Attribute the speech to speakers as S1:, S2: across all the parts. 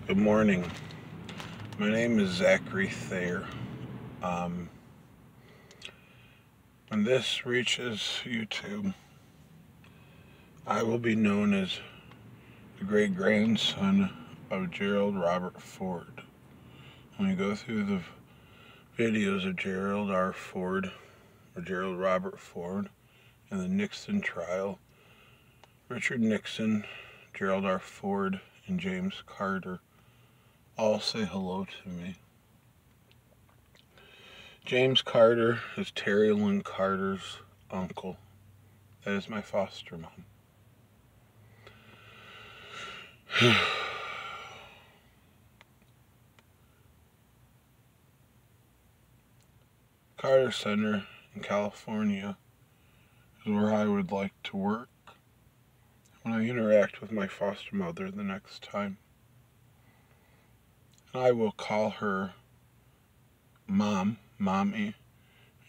S1: Good morning. My name is Zachary Thayer. When this reaches YouTube, I will be known as the great grandson of Gerald Robert Ford. When we go through the videos of Gerald R. Ford, or Gerald Robert Ford, and the Nixon trial, Richard Nixon, Gerald R. Ford, and James Carter all say hello to me. James Carter is Terry Lynn Carter's uncle. That is my foster mom. Carter Center in California is where I would like to work when I interact with my foster mother the next time. And I will call her Mom, Mommy,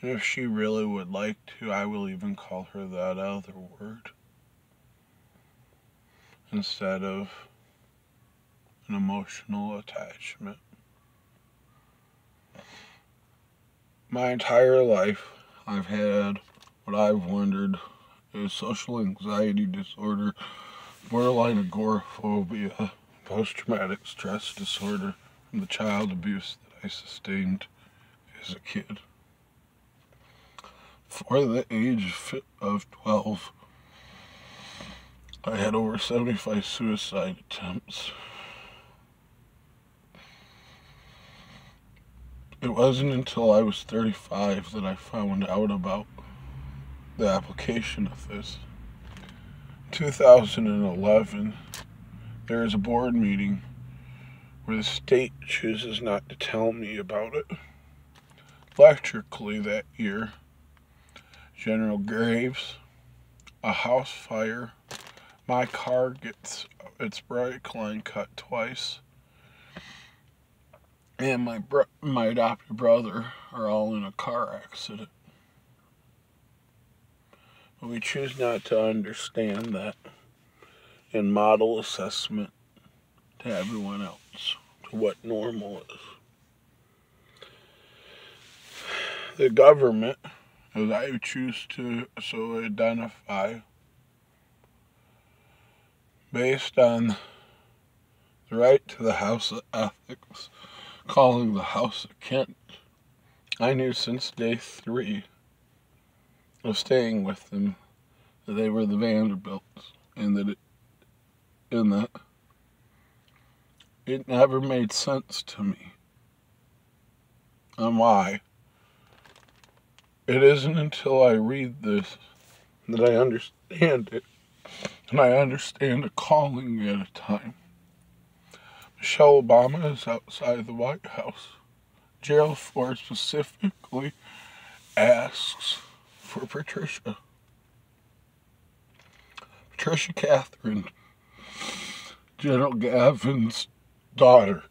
S1: and if she really would like to, I will even call her that other word instead of an emotional attachment. My entire life, I've had what I've wondered is social anxiety disorder, borderline agoraphobia, post-traumatic stress disorder from the child abuse that I sustained as a kid. Before the age of 12, I had over 75 suicide attempts. It wasn't until I was 35 that I found out about the application of this. In 2011, there is a board meeting where the state chooses not to tell me about it. Electrically that year, General Graves, a house fire, my car gets its brake line cut twice, and my adopted brother are all in a car accident. But we choose not to understand that and model assessment to everyone else, to what normal is. The government, as I choose to so identify, based on the right to the House of Ethics, calling the House of Kent, I knew since day 3 of staying with them that they were the Vanderbilts, and that it never made sense to me on why. It isn't until I read this that I understand it, and I understand a calling at a time. Michelle Obama is outside the White House. Gerald Ford specifically asks for Patricia Catherine, General Gavin's daughter.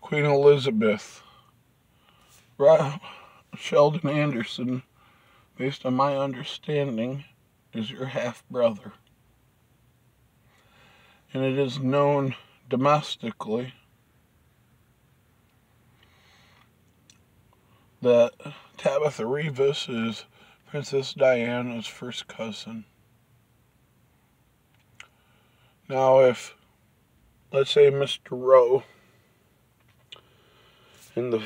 S1: Queen Elizabeth, Sheldon Anderson, based on my understanding, is your half-brother. And it is known domestically that Tabitha Rivas is Princess Diana's first cousin. Now, if, let's say, Mr. Rowe, in the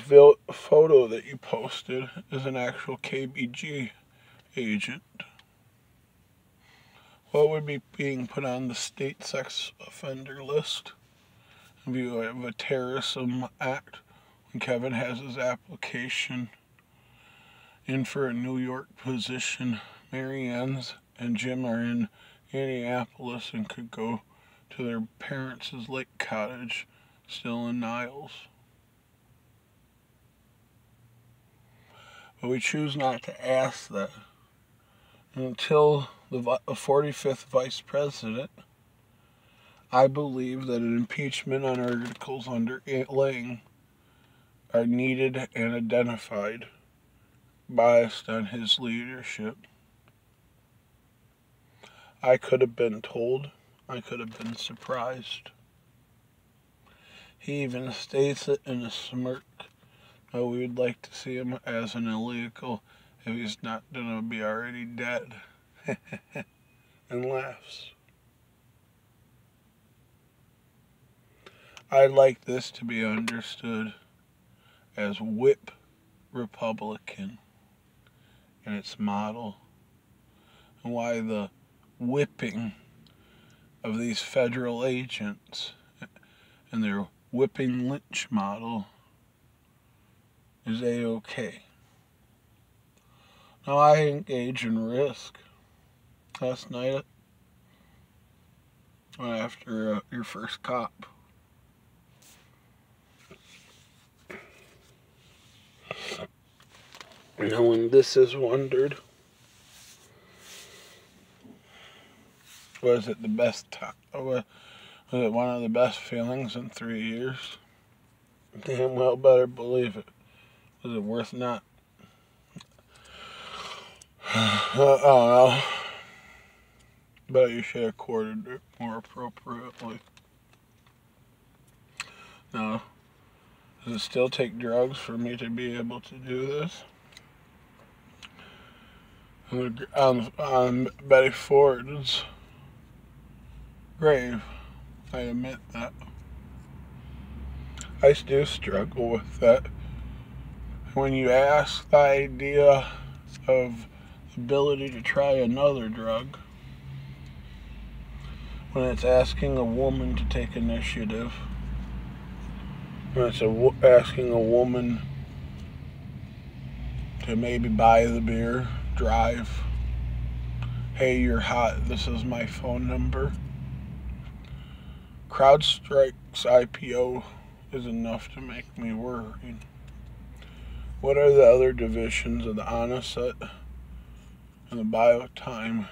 S1: photo that you posted, is an actual KBG agent, what would be being put on the state sex offender list in view of a terrorism act when Kevin has his application in for a New York position? Mary Ann's and Jim are in Indianapolis and could go to their parents' lake cottage still in Niles. But we choose not to ask that until the 45th Vice President. I believe that an impeachment on articles under Lang are needed and identified, based on his leadership. I could have been told. I could have been surprised. He even states it in a smirk. Oh, we would like to see him as an illegal if he's not going to be already dead. And laughs. I'd like this to be understood as whip Republican in its model, and why the whipping of these federal agents and their whipping lynch model is A-OK. Now, I engage in risk. Last night, after your first cop, now when this is wondered, was it the best time? Was it one of the best feelings in 3 years? Damn well better believe it. Was it worth not? Oh, but you should have courted it more appropriately. Now, does it still take drugs for me to be able to do this? On Betty Ford's grave, I admit that. I do struggle with that. When you ask the idea of the ability to try another drug, when it's asking a woman to take initiative, when it's asking a woman to maybe buy the beer, drive, hey, you're hot, this is my phone number. CrowdStrike's IPO is enough to make me worry. What are the other divisions of the Onset and the BioTime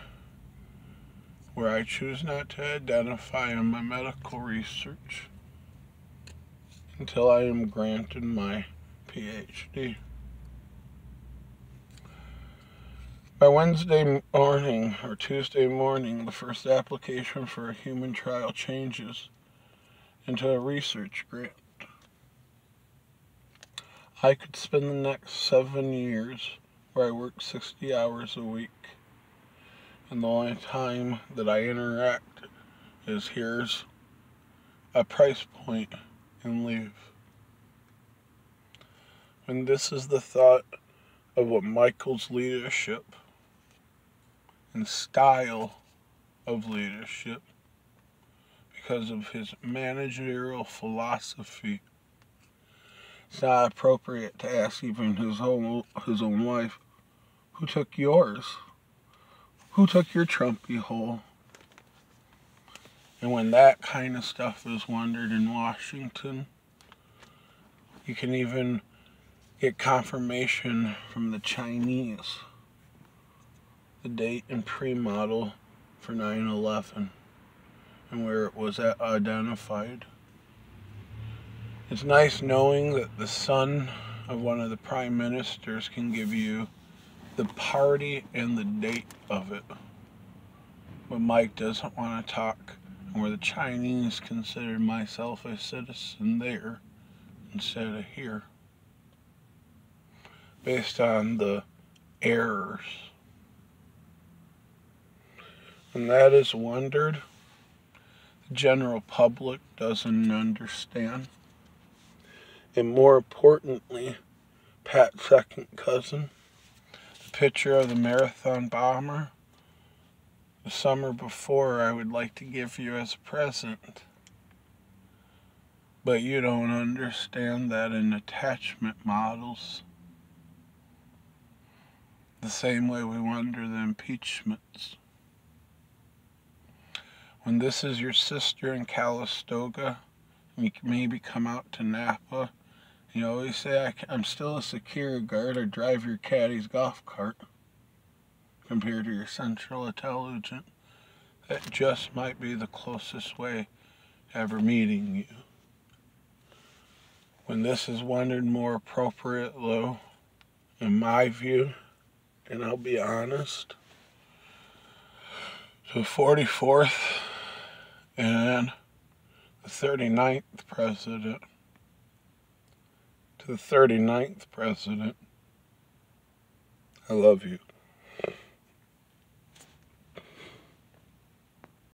S1: where I choose not to identify in my medical research until I am granted my PhD? By Wednesday morning or Tuesday morning, the first application for a human trial changes into a research grant. I could spend the next 7 years where I work 60 hours a week, and the only time that I interact is here's a price point and leave. And this is the thought of what Michael's leadership and style of leadership, because of his managerial philosophy, it's not appropriate to ask even his own wife, who took yours? Who took your Trumpy hole? And when that kind of stuff is wondered in Washington, you can even get confirmation from the Chinese, the date and pre-model for 9/11 and where it was identified. It's nice knowing that the son of one of the prime ministers can give you the party and the date of it. But Mike doesn't want to talk, and where the Chinese considered myself a citizen there instead of here, based on the errors. And that is wondered. The general public doesn't understand. And more importantly, Pat's second cousin, the picture of the marathon bomber, the summer before, I would like to give you as a present. But you don't understand that in attachment models, the same way we wonder the impeachments. When this is your sister in Calistoga, and you can maybe come out to Napa, you always say, I'm still a security guard, or drive your caddy's golf cart, compared to your Central Intelligence. That just might be the closest way to ever meeting you. When this is wondered more appropriate, though, in my view, and I'll be honest, To the 44th and the 39th president. To the 39th president, I love you.